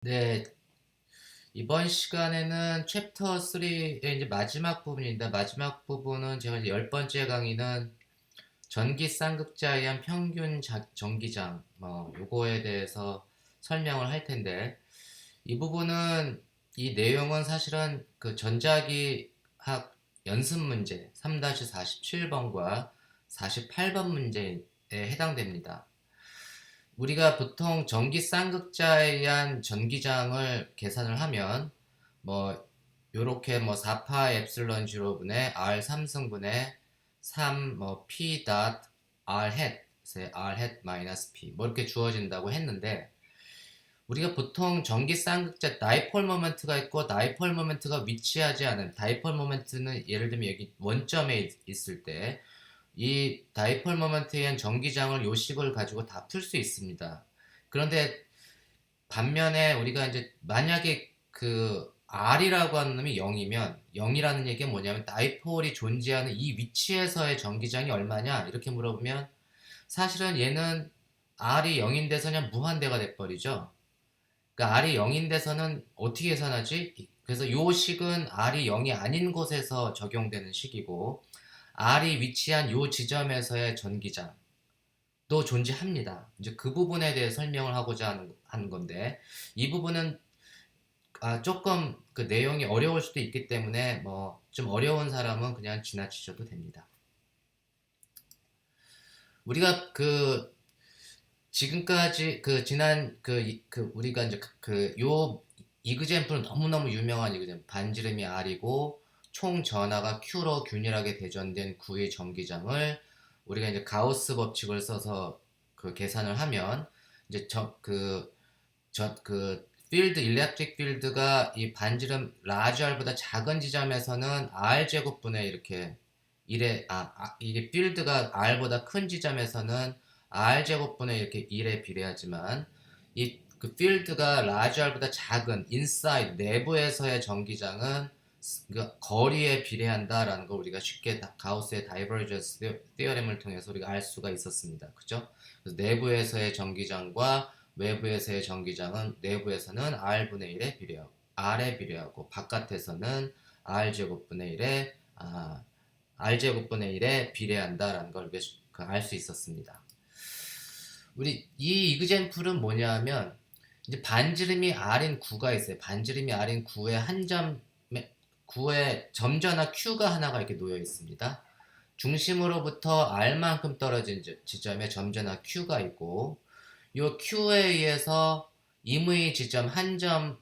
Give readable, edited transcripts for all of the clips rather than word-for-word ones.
네, 이번 시간에는 챕터 3의 이제 마지막 부분입니다. 마지막 부분은 제가 이제 열 번째 강의는 전기 쌍극자에 의한 평균 전기장, 요거에 대해서 설명을 할 텐데, 이 부분은, 이 내용은 사실은 그 전자기학 연습 문제 3-47번과 48번 문제에 해당됩니다. 우리가 보통 전기 쌍극자에 의한 전기장을 계산을 하면 뭐 요렇게 뭐 4파 엡실론 0분의 R 3승분의 3 뭐 P 닷 R 햇 R 햇 마이너스 P 뭐 이렇게 주어진다고 했는데, 우리가 보통 전기 쌍극자 다이폴 모멘트가 있고 다이폴 모멘트가 위치하지 않은 다이폴 모멘트는, 예를 들면 여기 원점에 있을 때 이 다이폴 모멘트에 의한 전기장을 요식을 가지고 다 풀 수 있습니다. 그런데 반면에 우리가 이제 만약에 그 R이라고 하는 놈이 0이면, 0이라는 얘기가 뭐냐면 다이폴이 존재하는 이 위치에서의 전기장이 얼마냐 이렇게 물어보면, 사실은 얘는 R이 0인데서 그냥 무한대가 돼버리죠. 그러니까 R이 0인데서는 어떻게 계산하지? 그래서 요 식은 R이 0이 아닌 곳에서 적용되는 식이고, R이 위치한 요 지점에서의 전기장도 존재합니다. 이제 그 부분에 대해 설명을 하고자 하는 건데, 이 부분은 조금 그 내용이 어려울 수도 있기 때문에 뭐 좀 어려운 사람은 그냥 지나치셔도 됩니다. 우리가 그 지금까지 그 지난 우리가 이제 요 이그젠플은 너무너무 유명한 이그젠플, 반지름이 R이고 총 전하가 Q로 균일하게 배전된 구의 전기장을 우리가 이제 가우스 법칙을 써서 그 계산을 하면, 이제 필드, 일렉트릭 필드가 이 반지름 라지 R보다 작은 지점에서는 R 제곱분의 이렇게 이게 필드가 R보다 큰 지점에서는 R 제곱분의 이렇게 1에 비례하지만, 이 그 필드가 라지 R보다 작은 인사이드 내부에서의 전기장은 그 거리에 비례한다라는 걸 우리가 쉽게 가우스의 다이버전스 티어렘을 통해서 우리가 알 수가 있었습니다. 그죠? 그래서 내부에서의 전기장과 외부에서의 전기장은, 내부에서는 R분의 1에 비례하고 R에 비례하고, 바깥에서는 R제곱분의 1에 R제곱분의 1에 비례한다라는 걸 알 수 있었습니다. 우리 이 이그젠플은 뭐냐 하면, 이제 반지름이 R인 구가 있어요. 반지름이 R인 구의 한 점에, 구의 점전화 Q가 하나가 이렇게 놓여 있습니다. 중심으로부터 R만큼 떨어진 지점에 점전화 Q가 있고, 이 Q에 의해서 임의 지점 한 점,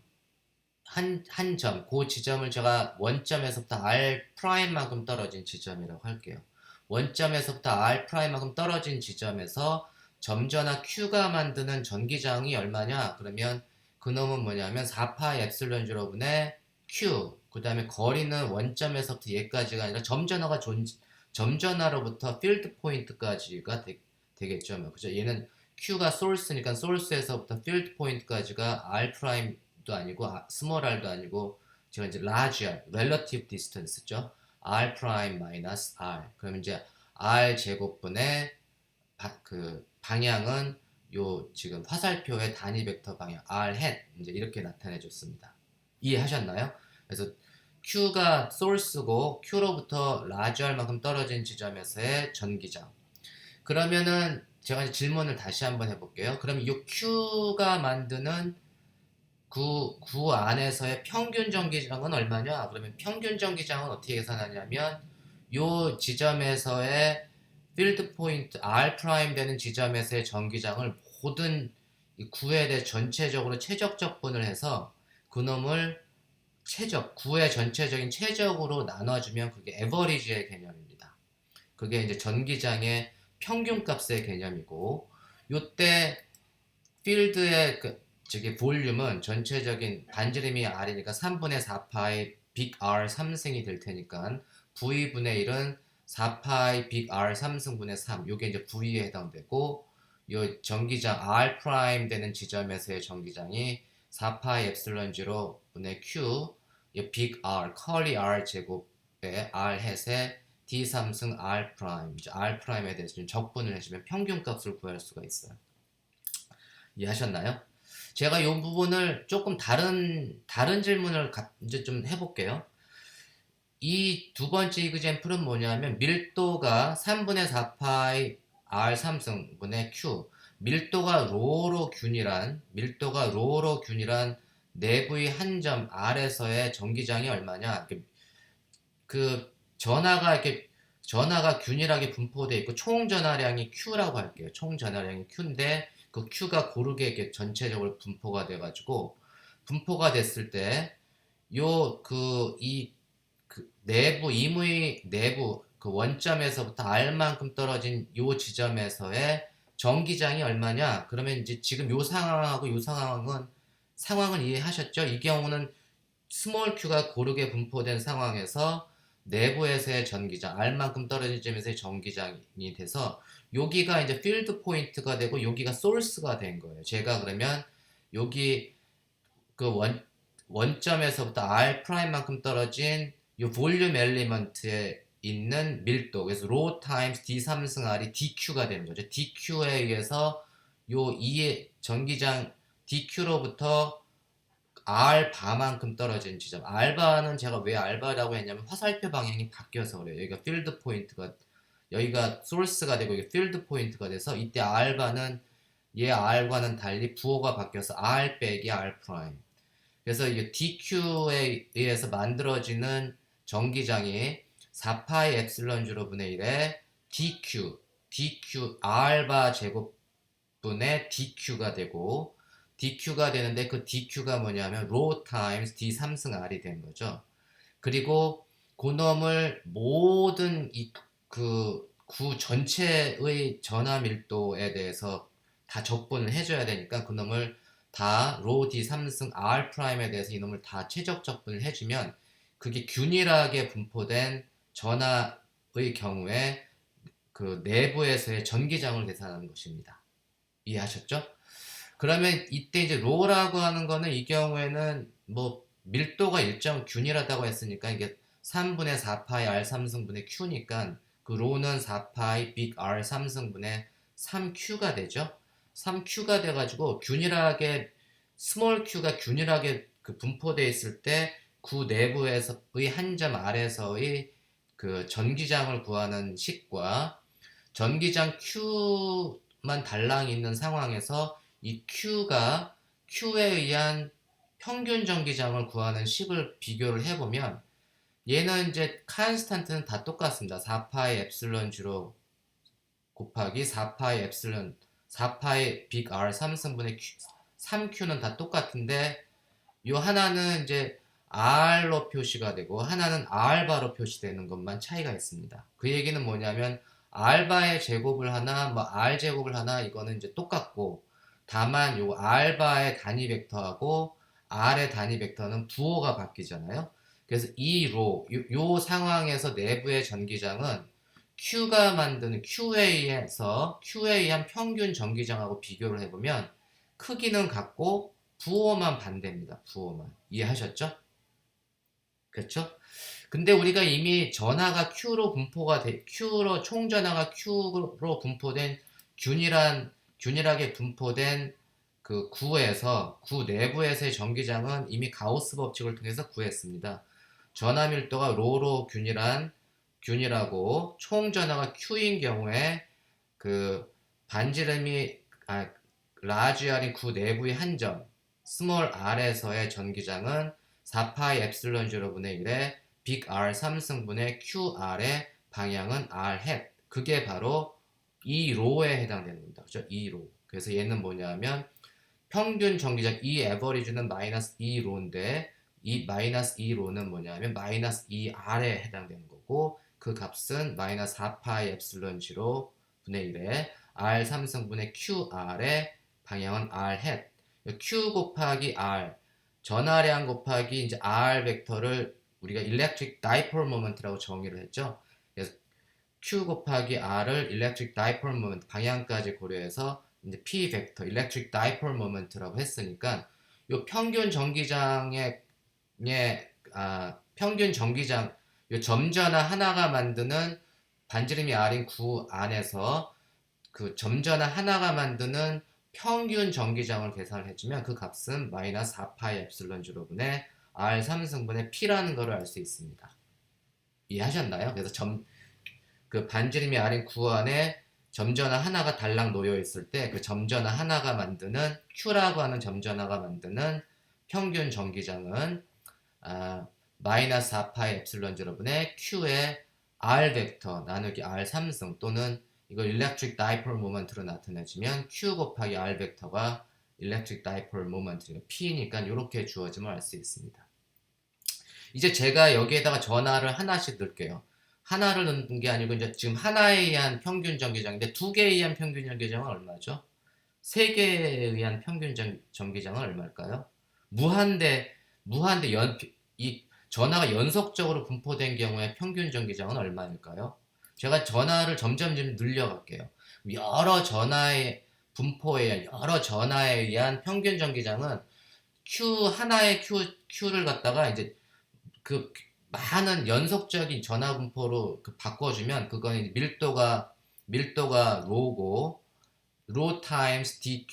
그 지점을 제가 원점에서부터 R 프라임만큼 떨어진 지점이라고 할게요. 원점에서부터 R 프라임만큼 떨어진 지점에서 점전화 Q가 만드는 전기장이 얼마냐? 그러면 그놈은 뭐냐면 4파 엡실론 0분의 Q, 그 다음에 거리는 원점에서부터 얘까지가 아니라 점전화로부터 필드 포인트까지가 되겠죠. 뭐. 그죠? 얘는 Q가 소스니까 소스에서부터 필드 포인트까지가 R 프라임도 아니고 스몰 r도 아니고, 제가 이제 large r, relative distance죠. R 프라임 마이너스 R. 그럼 이제 R 제곱분의 그 방향은 요 지금 화살표의 단위 벡터 방향 R 햇, 이제 이렇게 나타내 줬습니다. 이해하셨나요? 그래서 Q가 소스고 Q로부터 large R만큼 떨어진 지점에서의 전기장. 그러면은 제가 이제 질문을 다시 한번 해볼게요. 그럼 이 Q가 만드는 구 안에서의 평균 전기장은 얼마냐? 그러면 평균 전기장은 어떻게 계산하냐면, 요 지점에서의 필드 포인트 R 프라임 되는 지점에서의 전기장을 모든 이 구에 대해 전체적으로 최적적분을 해서 그놈을 구의 전체적인 최적으로 나눠주면 그게 에버리지의 개념입니다. 그게 이제 전기장의 평균값의 개념이고, 요때 필드의 저기 볼륨은 전체적인 반지름이 R이니까 3분의 4파이 빅 R 3승이 될 테니까 V분의 1은 4파이 빅 R 3승분의 3, 요게 이제 V에 해당되고, 요 전기장 R 프라임 되는 지점에서의 전기장이 4파이 엡실론 0 분의 Q, 빅 R 커리 R 제곱에 R 햇의 D 3승 R 프라임, 이제 R 프라임에 대해서 좀 적분을 해주면 평균값을 구할 수가 있어요. 이해하셨나요? 제가 이 부분을 조금 다른 질문을 이제 좀 해볼게요. 이 두 번째 이그젬플은 뭐냐면 밀도가 3분의 4파이 R 3승분의 Q, 밀도가 로로 균이란 내부의 한 점 R에서의 전기장이 얼마냐? 그 전하가 균일하게 분포되어 있고 총 전하량이 Q라고 할게요. 총 전하량이 Q인데 그 Q가 고르게 이렇게 전체적으로 분포가 됐을 때 요 그 내부 임의 내부 그 원점에서부터 R만큼 떨어진 요 지점에서의 전기장이 얼마냐? 그러면 이제 지금 요 상황하고 요 상황은 이해하셨죠? 이 경우는 스몰 q가 고르게 분포된 상황에서 내부에서의 전기장, R만큼 떨어진 점에서의 전기장이 돼서 여기가 이제 필드 포인트가 되고 여기가 소스가 된 거예요. 제가 그러면 여기 그 원점에서부터 R 프라임만큼 떨어진 이 볼륨 엘리먼트에 있는 밀도, 그래서 로 타임스 D 3승 R이 DQ가 되는 거죠. DQ에 의해서 요 2의 전기장 DQ로부터 R바만큼 떨어진 지점. R바는 제가 왜 R바라고 했냐면 화살표 방향이 바뀌어서 그래요. 여기가 필드 포인트가, 여기가 소스가 되고 여기 필드 포인트가 돼서 이때 R바는 얘 R과는 달리 부호가 바뀌어서 R 빼기 R 프라임. 그래서 이게 DQ에 의해서 만들어지는 전기장이 4파이 엡실론 주로 분의 1에 DQ R바 제곱분의 DQ가 되고 DQ가 되는데 그 DQ가 뭐냐면 로 타임스 D 3승 R이 된 거죠. 그리고 그놈을 모든 그 구 전체의 전하 밀도에 대해서 다 적분을 해줘야 되니까 그놈을 다 로 D 3승 R 프라임에 대해서 이놈을 다 최적 적분을 해주면 그게 균일하게 분포된 전하의 경우에 그 내부에서의 전기장을 계산하는 것입니다. 이해하셨죠? 그러면 이때 이제 로라고 하는 거는 이 경우에는 뭐 밀도가 일정 균일하다고 했으니까 이게 3분의 4파이 R 3승분의 Q니까 그 로는 4파이 빅 R 3승분의 3Q가 되죠. 3Q가 돼가지고 균일하게 스몰 q가 균일하게 그 분포되어 있을 때 구 내부에서의 한 점 아래서의 그 전기장을 구하는 식과 전기장 Q만 달랑 있는 상황에서 이 Q에 의한 평균 전기장을 구하는 식을 비교를 해보면 얘는 이제 칸스탄트는 다 똑같습니다. 4파이 엡실론 주로 곱하기 4파이 빅 R 3승분의 3Q는 다 똑같은데 요 하나는 이제 R로 표시가 되고 하나는 R바로 표시되는 것만 차이가 있습니다. 그 얘기는 뭐냐면 R바의 제곱을 하나 뭐 R 제곱을 하나 이거는 이제 똑같고 다만 요 R바의 단위 벡터하고 R의 단위 벡터는 부호가 바뀌잖아요. 그래서 요 상황에서 내부의 전기장은 Q가 만드는 Q에 의한 평균 전기장하고 비교를 해보면 크기는 같고 부호만 반대입니다. 부호만. 이해하셨죠? 그렇죠? 근데 우리가 이미 전하가 총 전하가 Q로 분포된 균일하게 분포된 그 구 내부에서의 전기장은 이미 가우스 법칙을 통해서 구했습니다. 전하 밀도가 로로 균일하고 총 전하가 Q인 경우에 그 반지름이 라지 R인 구 내부의 한 점 스몰 R에서의 전기장은 4파이 엡실론 제로분의 1에 빅 R 3승분의 QR의 방향은 R 햇. 그게 바로 이 로에 해당되는 겁니다. 그죠? 이 로. 그래서 얘는 뭐냐면 평균 전기장 이 에버리지는 마이너스 2로인데 이 마이너스 2로는 뭐냐면 마이너스 2R에 해당되는 거고 그 값은 마이너스 4파이 엡실론 제로 분의 1에 R 3승분의 QR의 방향은 R 햇. Q 곱하기 R 전하량 곱하기 이제 R 벡터를 우리가 electric dipole moment라고 정의를 했죠. 그래서 Q 곱하기 R을 electric dipole moment 방향까지 고려해서 이제 P 벡터 electric dipole moment라고 했으니까 요 평균 전기장 요 점전하 하나가 만드는 반지름이 R인 구 안에서 그 점전하 하나가 만드는 평균 전기장을 계산을 해주면 그 값은 마이너스 4파이 엡실론 제로분의 R 3승분의 P라는 것을 알 수 있습니다. 이해하셨나요? 그래서 그 반지름이 R인 구안에 점전화 하나가 달랑 놓여 있을 때 그 점전화 하나가 만드는 Q라고 하는 점전화가 만드는 평균 전기장은 마이너스 4파이 엡실론 제로분의 Q의 R 벡터 나누기 R 3승 또는 이걸 일렉트릭 다이폴 모먼트로 나타내주면 Q 곱하기 R 벡터가 일렉트릭 다이폴 모먼트 P니까 이렇게 주어지면 알 수 있습니다. 이제 제가 여기에다가 전하를 하나씩 넣을게요. 하나를 넣는 게 아니고 이제 지금 하나에 의한 평균 전기장인데 두 개에 의한 평균 전기장은 얼마죠? 세 개에 의한 평균 전기장은 얼마일까요? 이 전하가 연속적으로 분포된 경우에 평균 전기장은 얼마일까요? 제가 전하를 점점 늘려갈게요. 여러 전하에 의한 평균 전기장은 하나의 Q를 갖다가 이제 그 많은 연속적인 전하 분포로 바꿔주면 그건 밀도가 로 타임스 d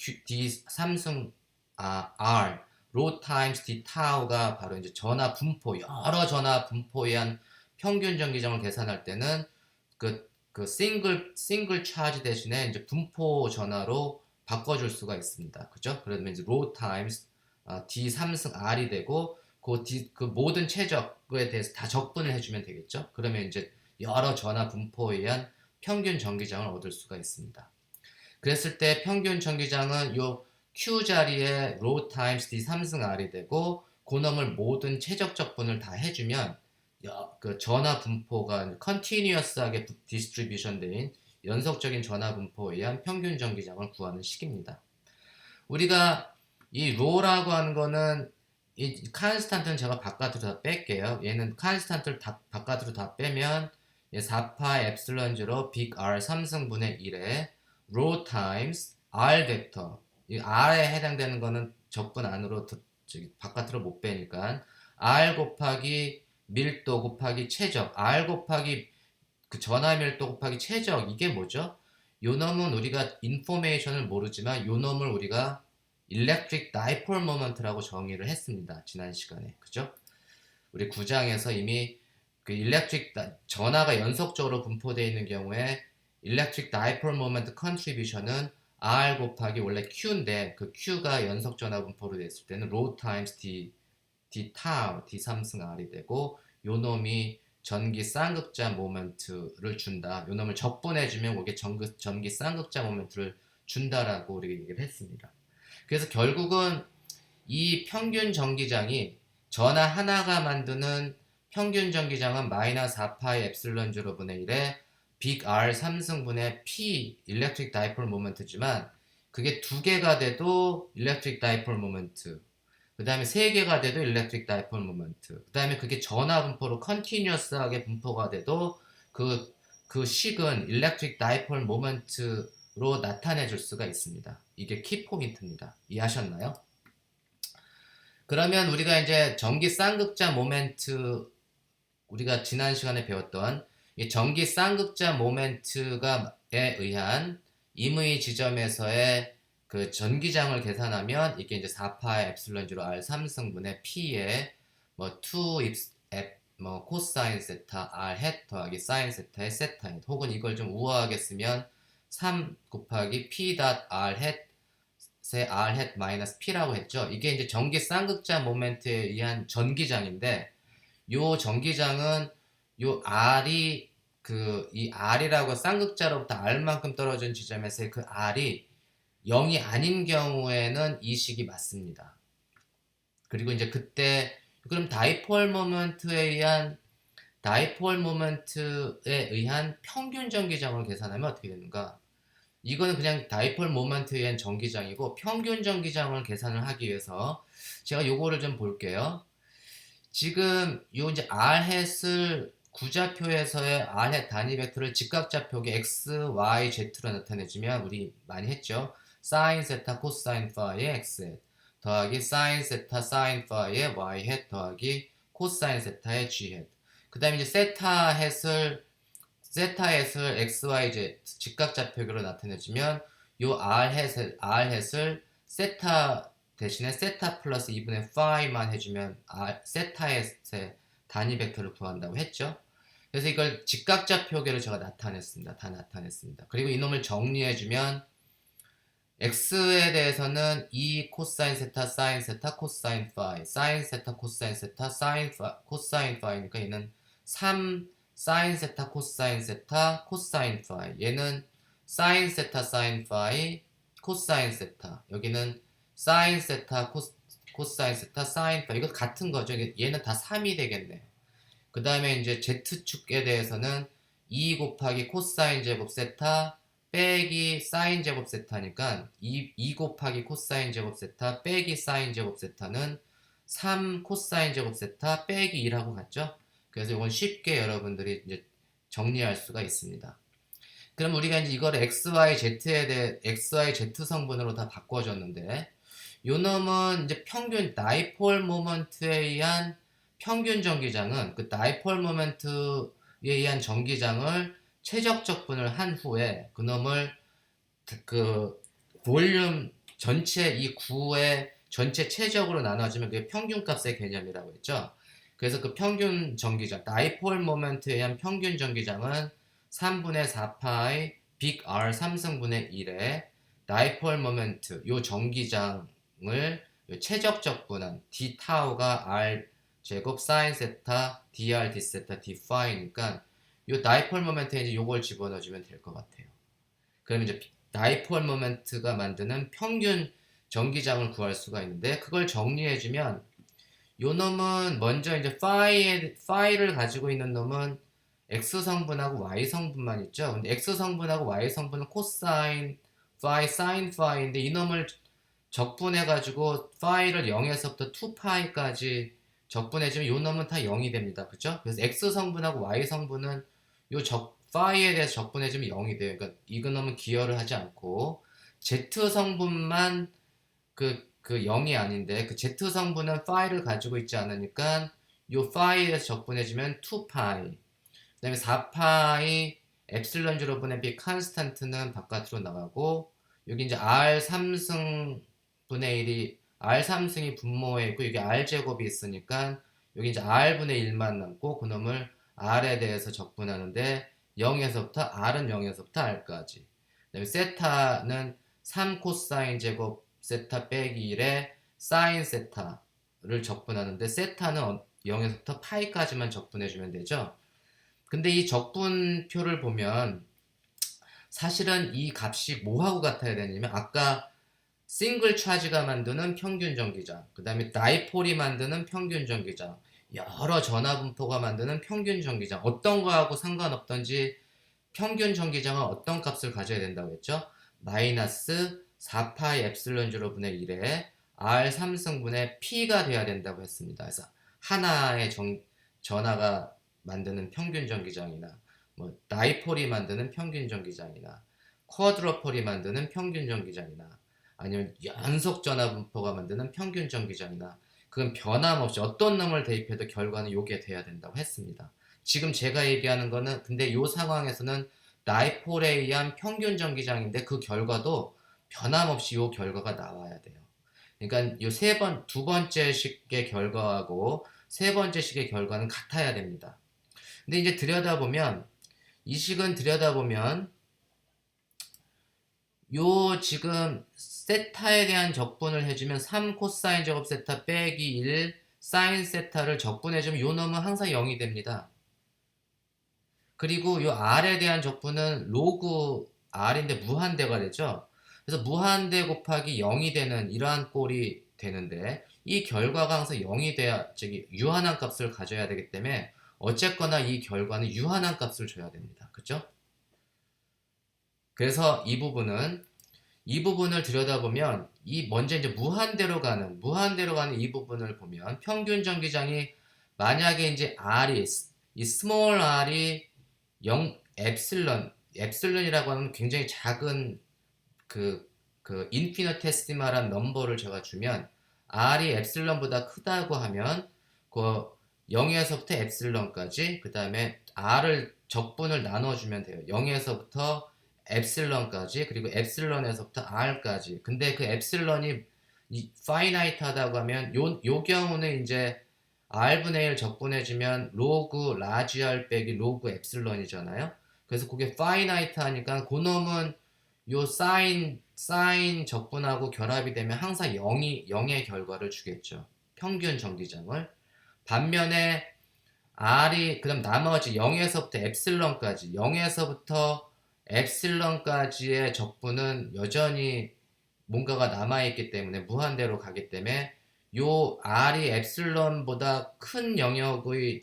3승 r 로 타임스 d 타우가 바로 이제 여러 전하 분포에 한 평균 전기장을 계산할 때는 그 싱글 차지 대신에 이제 분포 전하로 바꿔줄 수가 있습니다. 그죠? 그러면 이제 로 타임스 d 3승 r이 되고 그 모든 최적에 대해서 다 적분을 해주면 되겠죠? 그러면 이제 여러 전하 분포에 의한 평균 전기장을 얻을 수가 있습니다. 그랬을 때 평균 전기장은 요 Q 자리에 로 타임스 D 3승 R이 되고 그놈을 모든 최적 적분을 다 해주면 그 전하 분포가 컨티뉴어스하게 디스트리뷰션 된 연속적인 전하 분포에 의한 평균 전기장을 구하는 식입니다. 우리가 이 로라고 하는 거는 이 칸스탄트는 제가 바깥으로 다 뺄게요. 얘는 칸스탄트를 다 바깥으로 다 빼면 4파 엡실론 제로 빅 R 3승분의 1에 로 타임스 R 벡터 이 R에 해당되는 거는 적분 안으로 바깥으로 못 빼니까 R 곱하기 밀도 곱하기 최적 R 곱하기 그 전하 밀도 곱하기 최적 이게 뭐죠? 요 놈은 우리가 인포메이션을 모르지만 요 놈을 우리가 일렉트릭 다이폴 모먼트라고 정의를 했습니다. 지난 시간에. 그죠? 우리 9장에서 이미 그 전하가 연속적으로 분포되어 있는 경우에 일렉트릭 다이폴 모먼트 컨트리뷰션은 R 곱하기 원래 Q인데 그 Q가 연속 전하 분포로 됐을 때는 로 타임스 D 타우 D 3승 R이 되고 요 놈이 전기 쌍극자 모멘트를 준다. 요 놈을 적분해주면 그게 전기 쌍극자 모멘트를 준다라고 우리가 얘기를 했습니다. 그래서 결국은 이 평균 전기장이 전하 하나가 만드는 평균 전기장은 마이너스 4파이 엡실론 제로분의 1에 빅 R 3승분의 P 일렉트릭 다이폴 모멘트지만 그게 두 개가 돼도 일렉트릭 다이폴 모멘트 그 다음에 세 개가 돼도 일렉트릭 다이폴 모멘트 그 다음에 그게 전하 분포로 컨티뉴어스하게 분포가 돼도 그 식은 일렉트릭 다이폴 모멘트로 나타내 줄 수가 있습니다. 이게 키 포인트입니다. 이해하셨나요? 그러면 우리가 이제 전기 쌍극자 모멘트 우리가 지난 시간에 배웠던 이 전기 쌍극자 모멘트가에 의한 임의 지점에서의 그 전기장을 계산하면 이게 이제 4파 엡실론 0 R 3승분의 P에 뭐 2 뭐 코사인 세타 R 헷 더하기 사인 세타의 세타 헷 혹은 이걸 좀 우아하게 쓰면 3 곱하기 P 닷 R 헷 세 R 헷 마이너스 P라고 했죠. 이게 이제 전기 쌍극자 모멘트에 의한 전기장인데 요 전기장은 요 R이 이 R이라고 쌍극자로부터 R만큼 떨어진 지점에서의 그 R이 0이 아닌 경우에는 이 식이 맞습니다. 그리고 이제 그때 그럼 다이폴 모멘트에 의한 평균 전기장을 계산하면 어떻게 되는가? 이거는 그냥 다이폴 모멘트에 의한 전기장이고 평균 전기장을 계산을 하기 위해서 제가 요거를 좀 볼게요. 지금 요 이제 R햇을 구좌표에서의 R햇 단위 벡터를 직각좌표계 x, y, z로 나타내주면 우리 많이 했죠. 사인 세타 코사인 파이의 x햇 더하기 사인 세타 사인 파이의 y햇 더하기 코사인 세타의 g햇. 그 다음에 이제 세타 햇을 x, y, z 직각좌표계로 나타내주면 요 r 햇을 세타 대신에 세타 플러스 2분의 파이만 해주면 세타의 단위 벡터를 구한다고 했죠. 그래서 이걸 직각좌표계로 제가 나타냈습니다. 다 나타냈습니다. 그리고 이놈을 정리해주면 x에 대해서는 2 코사인 세타 사인 세타 코사인 파이 사인 세타 코사인 세타 코사인 파이니까 얘는 3 사인 세타 코사인 세타 코사인 파이, 얘는 사인 세타 사인 파이 코사인 세타, 여기는 사인 세타 코사인 세타 사인 파이, 이거 같은 거죠. 얘는 다 3이 되겠네. 그 다음에 이제 z축에 대해서는 2 곱하기 코사인 제곱 세타 빼기 사인 제곱 세타니까 2 곱하기 코사인 제곱 세타 빼기 사인 제곱 세타는 3 코사인 제곱 세타 빼기 2라고 같죠? 그래서 이건 쉽게 여러분들이 이제 정리할 수가 있습니다. 그럼 우리가 이제 이걸 XY Z 성분으로 다 바꿔줬는데, 요 놈은 이제 평균 다이폴 모먼트에 의한 평균 전기장은 그 다이폴 모먼트에 의한 전기장을 최적적분을 한 후에 그놈을 그 볼륨 전체 이 구의 전체 최적으로 나눠주면 그게 평균값의 개념이라고 했죠. 그래서 그 평균 전기장, 다이폴 모멘트에 의한 평균 전기장은 3분의 4파이 빅 R 3승분의 1에 다이폴 모멘트, 요 전기장을 최적적분한 d 타우가 R 제곱 사인 세타 dr d 세타 d 파이니까 요 다이폴 모멘트에 이제 요걸 집어넣어주면 될 것 같아요. 그럼 이제 다이폴 모멘트가 만드는 평균 전기장을 구할 수가 있는데, 그걸 정리해주면 요 놈은 먼저 이제 파이를 가지고 있는 놈은 x 성분하고 y 성분만 있죠. 근데 x 성분하고 y 성분은 코사인 파이 사인 파이인데 이 놈을 적분해가지고 파이를 0에서부터 2파이까지 적분해주면 요 놈은 다 0이 됩니다. 그죠? 그래서 x 성분하고 y 성분은 요 파이에 대해서 적분해주면 0이 돼요. 그러니까 이 놈은 기여를 하지 않고 z 성분만 그 0이 아닌데, 그 z 성분은 파이를 가지고 있지 않으니까 요 파이에 대해서 적분해주면 2파이, 그 다음에 4파이 엡실론 제로분의 b 컨스탄트는 바깥으로 나가고, 여기 이제 r 3승 분의 1이 r 3승이 분모에 있고 여기 r 제곱이 있으니까 여기 이제 r분의 1만 남고 그놈을 r에 대해서 적분하는데 0에서부터 r은 0에서부터 r까지, 그 다음에 세타는 3 코사인 제곱 세타 빼기 1에 사인 세타를 적분하는데 세타는 0에서부터 파이까지만 적분해주면 되죠. 근데 이 적분표를 보면 사실은 이 값이 뭐하고 같아야 되냐면, 아까 싱글 차지가 만드는 평균 전기장, 그 다음에 다이폴이 만드는 평균 전기장, 여러 전하분포가 만드는 평균 전기장, 어떤 거하고 상관없던지 평균 전기장은 어떤 값을 가져야 된다고 했죠? 마이너스 4파이 엡실론 제로분의 1에 R 3승분의 P가 돼야 된다고 했습니다. 그래서 하나의 전하가 만드는 평균 전기장이나 뭐 다이폴이 만드는 평균 전기장이나 쿼드러폴이 만드는 평균 전기장이나 아니면 연속 전하분포가 만드는 평균 전기장이나, 그건 변함없이 어떤 놈을 대입해도 결과는 요게 돼야 된다고 했습니다. 지금 제가 얘기하는 거는 근데 요 상황에서는 다이폴에 의한 평균 전기장인데 그 결과도 변함없이 요 결과가 나와야 돼요. 그러니까 요 두 번째 식의 결과하고 세 번째 식의 결과는 같아야 됩니다. 근데 이제 들여다보면 이 식은 들여다보면 요 지금 세타에 대한 적분을 해주면 3 코사인 제곱 세타 빼기 1 사인 세타를 적분해주면 요 놈은 항상 0이 됩니다. 그리고 요 r에 대한 적분은 로그 r인데 무한대가 되죠. 그래서 무한대 곱하기 0이 되는 이러한 꼴이 되는데, 이 결과가 항상 0이 돼야 유한한 값을 가져야 되기 때문에 어쨌거나 이 결과는 유한한 값을 줘야 됩니다. 그죠? 그래서 이 부분을 들여다보면 이 먼저 이제 무한대로 가는 이 부분을 보면 평균 전기장이 만약에 이제 r이 이 스몰 r이 0 엡실론이라고 하는 굉장히 작은 그 인피니테시말한 넘버를 제가 주면 r이 엡실론보다 크다고 하면 그 0에서부터 엡실론까지 그 다음에 r을 적분을 나눠주면 돼요. 0에서부터 엡실론까지, 그리고 엡실론에서부터 r까지. 근데 그 엡실론이 파이나이트하다고 하면 요 경우는 이제 r분의 1 적분해주면 로그 라지 r 빼기 로그 엡실론이잖아요. 그래서 그게 파이나이트 하니까 그놈은 요 사인 적분하고 결합이 되면 항상 0의 결과를 주겠죠. 평균 전기장을. 반면에 R이 그럼 나머지 0에서부터 엡실론까지 0에서부터 엡실론까지의 적분은 여전히 뭔가가 남아있기 때문에 무한대로 가기 때문에 요 R이 엡실론보다 큰 영역의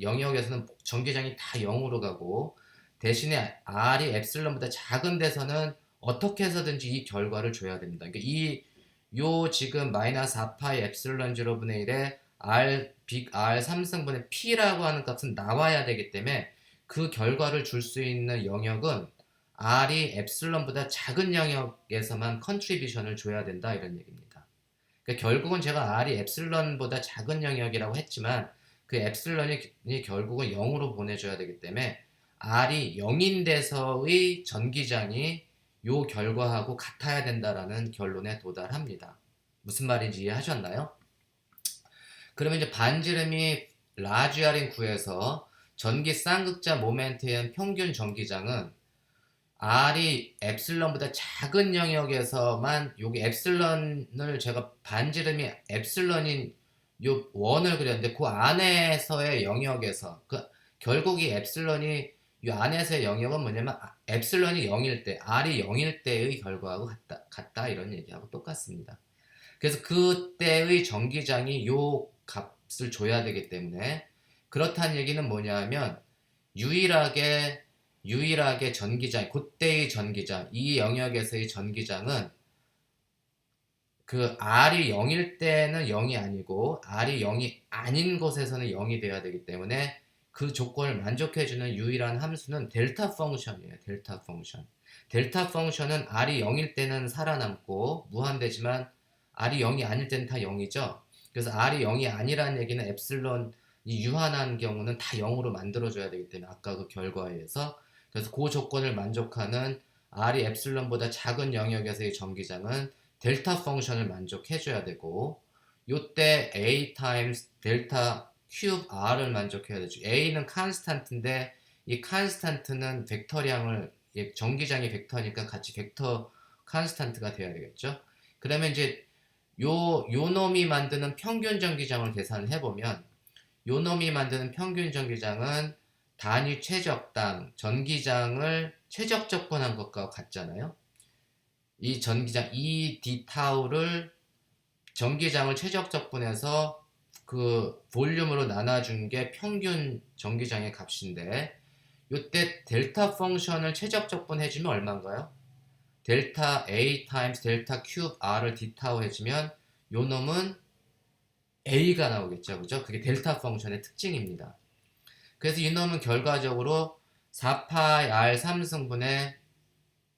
영역에서는 전기장이 다 0으로 가고, 대신에 R이 엡실론보다 작은 데서는 어떻게 해서든지 이 결과를 줘야 됩니다. 그러니까 요 지금 마이너스 4파이 엡실론 0분의 1에 R 빅 R 3승분의 P라고 하는 값은 나와야 되기 때문에 그 결과를 줄 수 있는 영역은 R이 엡실론보다 작은 영역에서만 컨트리뷰션을 줘야 된다, 이런 얘기입니다. 그러니까 결국은 제가 R이 엡실론보다 작은 영역이라고 했지만 그 엡실론이 결국은 0으로 보내줘야 되기 때문에 R이 0인 데서의 전기장이 요 결과하고 같아야 된다라는 결론에 도달합니다. 무슨 말인지 이해하셨나요? 그러면 이제 반지름이 라지 R인 구에서 전기 쌍극자 모멘트에 의한 평균 전기장은 R이 엡실론보다 작은 영역에서만, 여기 엡실론을 제가 반지름이 엡실론인 요 원을 그렸는데 그 안에서의 영역에서, 결국 이 엡실론이 이 안에서의 영역은 뭐냐면 엡실론이 0일 때, R이 0일 때의 결과하고 같다 이런 얘기하고 똑같습니다. 그래서 그때의 전기장이 요 값을 줘야 되기 때문에, 그렇다는 얘기는 뭐냐면 유일하게 전기장, 그때의 전기장, 이 영역에서의 전기장은 그 R이 0일 때는 0이 아니고 R이 0이 아닌 곳에서는 0이 돼야 되기 때문에 그 조건을 만족해주는 유일한 함수는 델타 펑션이에요. 델타 펑션. 델타 펑션은 R이 0일 때는 살아남고 무한대지만 R이 0이 아닐 때는 다 0이죠. 그래서 R이 0이 아니라는 얘기는 엡실론이 유한한 경우는 다 0으로 만들어줘야 되기 때문에 아까 그 결과에 의해서, 그래서 그 조건을 만족하는 R이 엡실론보다 작은 영역에서의 전기장은 델타 펑션을 만족해줘야 되고, 요때 A 타임스 델타 큐브 R을 만족해야 되죠. A는 컨스탄트인데 이 컨스탄트는 벡터량을, 전기장이 벡터니까 같이 벡터 컨스탄트가 돼야 되겠죠. 그러면 이제 요 놈이 만드는 평균 전기장을 계산을 해보면, 요 놈이 만드는 평균 전기장은 단위 최적당 전기장을 최적 적분한 것과 같잖아요. 이 전기장 E D 타우를 전기장을 최적 적분해서 그 볼륨으로 나눠준 게 평균 전기장의 값인데, 이때 델타 펑션을 최적 적분해주면 얼마인가요? 델타 A 타임스 델타 큐브 R을 D 타우 해주면 요 놈은 A가 나오겠죠. 그죠? 그게 델타 펑션의 특징입니다. 그래서 이 놈은 결과적으로 4파이 R 3승분의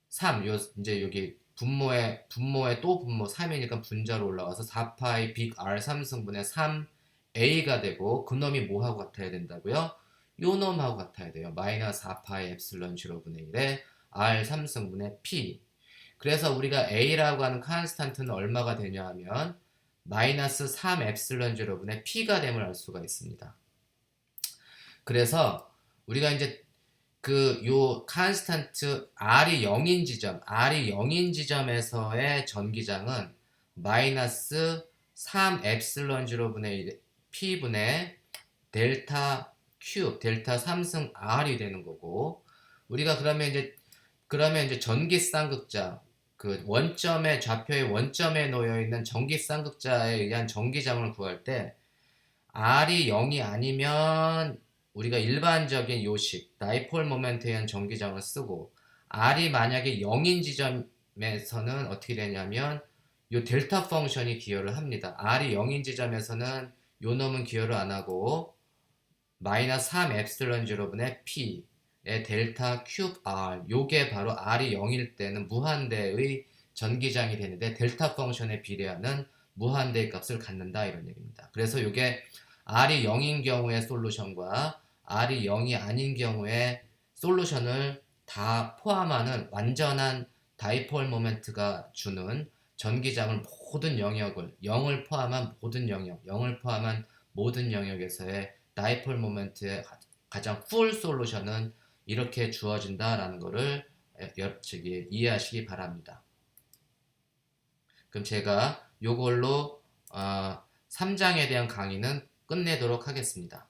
3, 이제 여기 분모에 또 분모 3이니까 분자로 올라와서 4파이 빅 R 3승분의 3A가 되고, 그 놈이 뭐하고 같아야 된다고요? 요 놈하고 같아야 돼요. 마이너스 4파이 엡실론 0분의 1에 R 3승분의 P. 그래서 우리가 A라고 하는 컨스탄트는 얼마가 되냐 하면 마이너스 3 엡실론 0분의 P가 됨을 알 수가 있습니다. 그래서 우리가 이제 그 요 컨스탄트 R이 0인 지점에서의 전기장은 마이너스 3 엡실론 0분의 1 P분의 델타 큐브, 델타 3승 R이 되는 거고, 우리가 그러면 이제 전기 쌍극자, 그 원점의 좌표의 원점에 놓여 있는 전기 쌍극자에 의한 전기장을 구할 때 R이 0이 아니면 우리가 일반적인 요식 다이폴 모멘트에 의한 전기장을 쓰고, R이 만약에 0인 지점에서는 어떻게 되냐면 요 델타 펑션이 기여를 합니다. R이 0인 지점에서는 요 놈은 기여를 안 하고 마이너스 3 엡실론 0분의 P의 델타 큐브 R, 요게 바로 R이 0일 때는 무한대의 전기장이 되는데 델타 펑션에 비례하는 무한대의 값을 갖는다, 이런 얘기입니다. 그래서 요게 R이 0인 경우의 솔루션과 R이 0이 아닌 경우의 솔루션을 다 포함하는 완전한 다이폴 모멘트가 주는 전기장을 모든 영역을 0을 포함한 모든 영역, 0을 포함한 모든 영역에서의 다이폴 모멘트의 가장 풀 솔루션은 이렇게 주어진다라는 것을 이해하시기 바랍니다. 그럼 제가 요걸로 3장에 대한 강의는 끝내도록 하겠습니다.